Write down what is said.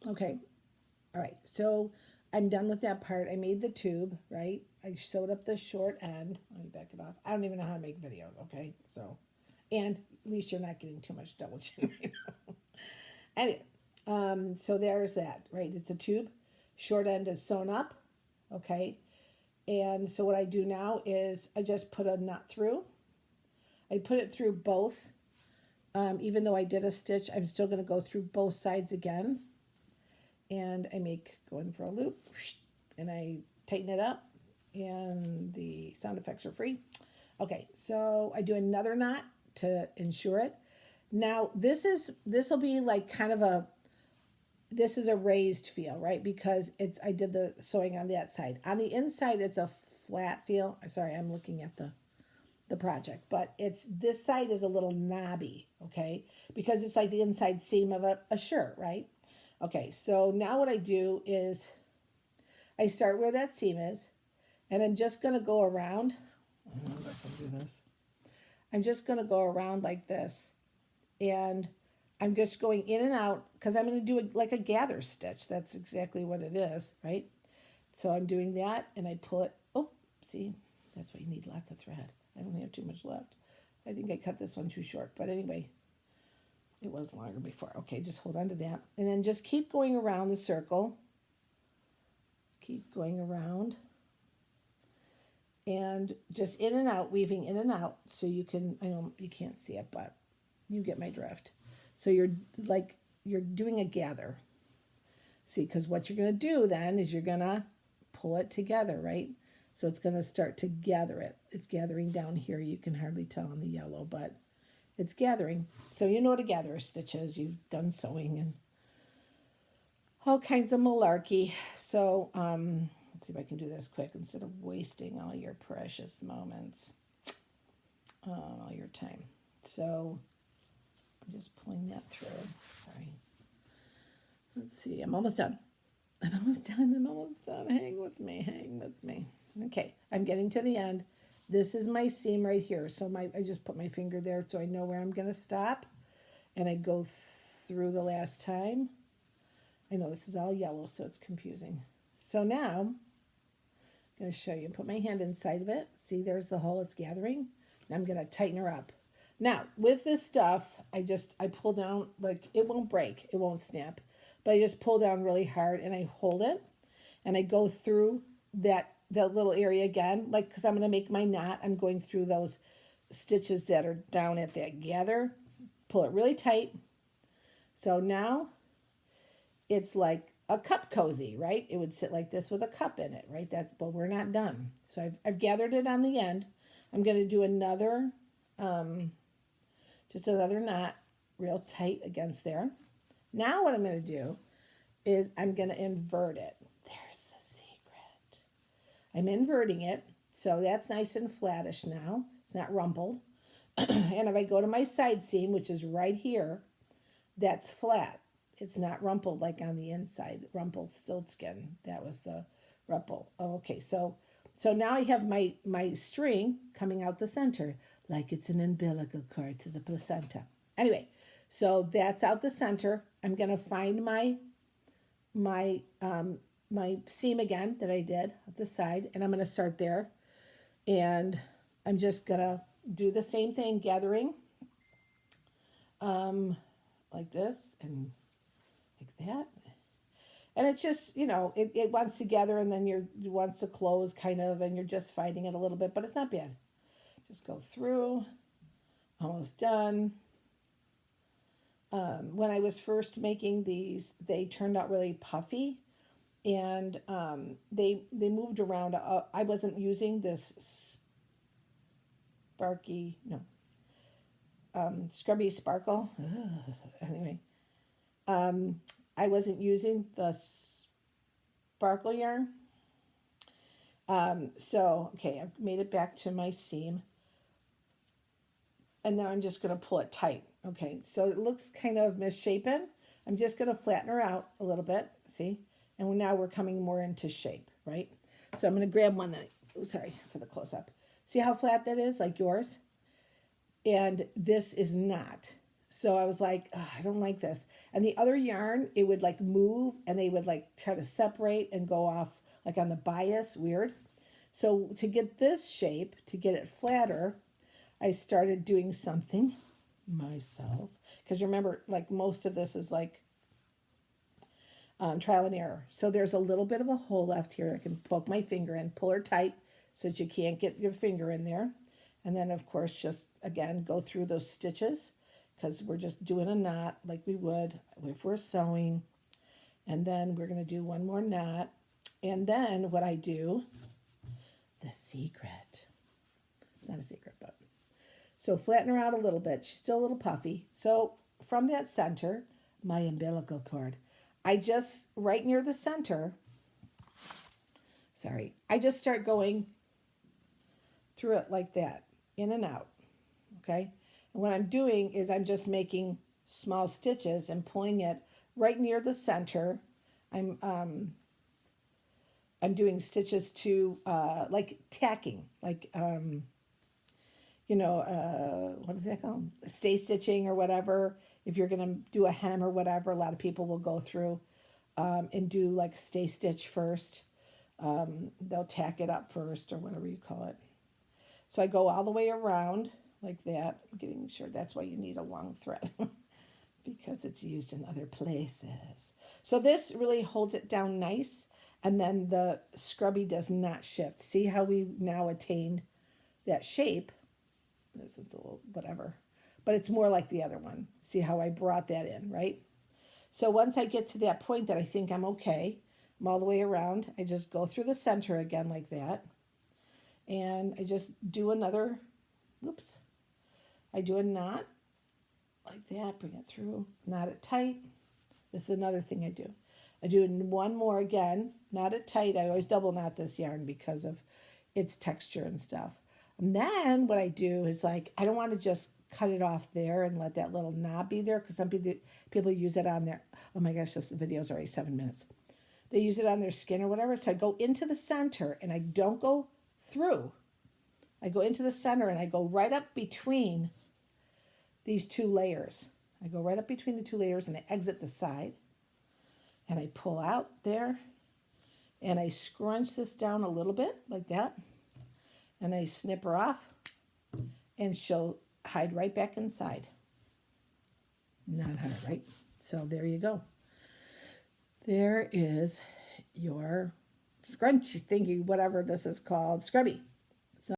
Okay, all right, so I'm done with that part. I made the tube, right? I sewed up the short end. Let me back it off. I don't even know how to make videos, okay? So, and at least you're not getting too much double chin right now. Anyway, so there's that, right? It's a tube. Short end is sewn up, okay? And so what I do now is I just put a knot through. I put it through both. Even though I did a stitch, I'm still going to go through both sides again. And I make, go in for a loop, and I tighten it up, and the sound effects are free. Okay, so I do another knot to ensure it. Now this will be like kind of a, this is a raised feel, right? Because it's, I did the sewing on that side. On the inside, it's a flat feel. Sorry, I'm looking at the project, but it's, this side is a little knobby, okay? Because it's like the inside seam of a shirt, right? Okay, so now what I do is I start where that seam is, and I'm just gonna go around. I don't know if I can do this. I'm just gonna go around like this, and I'm just going in and out because I'm gonna do it like a gather stitch. That's exactly what it is, right? So I'm doing that, and I put, oh, see, that's why you need lots of thread. I don't have too much left. I think I cut this one too short, but anyway, it was longer before. Okay, just hold on to that. And then just keep going around the circle. Keep going around. And just in and out, weaving in and out. So you can, I know you can't see it, but you get my drift. So you're like, you're doing a gather. See, because what you're going to do then is you're going to pull it together, right? So it's going to start to gather it. It's gathering down here. You can hardly tell on the yellow, but it's gathering. So you know what a gather stitch is. You've done sewing and all kinds of malarkey. So let's see if I can do this quick instead of wasting all your precious moments, all your time. So I'm just pulling that through. Sorry. Let's see. I'm almost done. I'm almost done. I'm almost done. Hang with me. Hang with me. Okay. I'm getting to the end. This is my seam right here. So I just put my finger there so I know where I'm going to stop. And I go through the last time. I know this is all yellow, so it's confusing. So now I'm going to show you. Put my hand inside of it. See, there's the hole. It's gathering. And I'm going to tighten her up. Now, with this stuff, I pull down, like, it won't break. It won't snap. But I just pull down really hard, and I hold it. And I go through that little area again, like, because I'm going to make my knot. I'm going through those stitches that are down at that gather. Pull it really tight. So now it's like a cup cozy, right? It would sit like this with a cup in it, right? But we're not done. So I've gathered it on the end. I'm going to do another, just another knot real tight against there. Now what I'm going to do is I'm going to invert it. There's the secret. I'm inverting it. So that's nice and flattish now. It's not rumpled. And if I go to my side seam, which is right here, that's flat. It's not rumpled like on the inside. Rumpled stilt skin. That was the rumple. Oh, okay, so now I have my string coming out the center like it's an umbilical cord to the placenta. Anyway, so that's out the center. I'm gonna find my seam again that I did at the side, and I'm gonna start there, and I'm just gonna do the same thing, gathering, like this and like that. And it's just, it wants to gather and then it wants to close kind of, and you're just fighting it a little bit, but it's not bad. Just go through, almost done. When I was first making these, they turned out really puffy, and they moved around. I wasn't using this sparky, no, scrubby sparkle. Ugh. Anyway, I wasn't using the sparkle yarn. So, okay, I've made it back to my seam. And now I'm just going to pull it tight. Okay, so it looks kind of misshapen. I'm just going to flatten her out a little bit, see? And now we're coming more into shape, right? So I'm going to grab one that, sorry for the close-up. See how flat that is, like yours? And this is not. So I was like, "Ugh, I don't like this. And the other yarn, it would like move and they would like try to separate and go off like on the bias, weird. So to get this shape, to get it flatter, I started doing something myself. Because remember, like most of this is like trial and error. So there's a little bit of a hole left here. I can poke my finger in, pull her tight so that you can't get your finger in there. And then, of course, just again, go through those stitches because we're just doing a knot like we would if we're sewing. And then we're going to do one more knot. And then what I do, the secret. It's not a secret, but. So flatten her out a little bit. She's still a little puffy. So from that center, my umbilical cord, I just, right near the center, I just start going through it like that, in and out, okay? And what I'm doing is I'm just making small stitches and pulling it right near the center. I'm doing stitches to, like tacking, like, what is that called? Stay stitching or whatever. If you're going to do a hem or whatever, a lot of people will go through and do like stay stitch first. They'll tack it up first or whatever you call it. So I go all the way around like that. I'm getting sure that's why you need a long thread because it's used in other places. So this really holds it down nice. And then the scrubby does not shift. See how we now attained that shape? This is a little whatever, but it's more like the other one. See how I brought that in, right? So once I get to that point that I think I'm okay, I'm all the way around, I just go through the center again like that. And I just do another, whoops, I do a knot like that, bring it through, knot it tight. This is another thing I do. I do one more again, knot it tight. I always double knot this yarn because of its texture and stuff. And then what I do is like, I don't want to just cut it off there and let that little knob be there because some people use it on their, oh my gosh, this video is already 7 minutes. They use it on their skin or whatever. So I go into the center and I don't go through. I go into the center and I go right up between these two layers. I go right up between the two layers and I exit the side. And I pull out there and I scrunch this down a little bit like that. And I snip her off and she'll hide right back inside. Not her, right? So there you go. There is your scrunch thingy, whatever this is called, scrubby.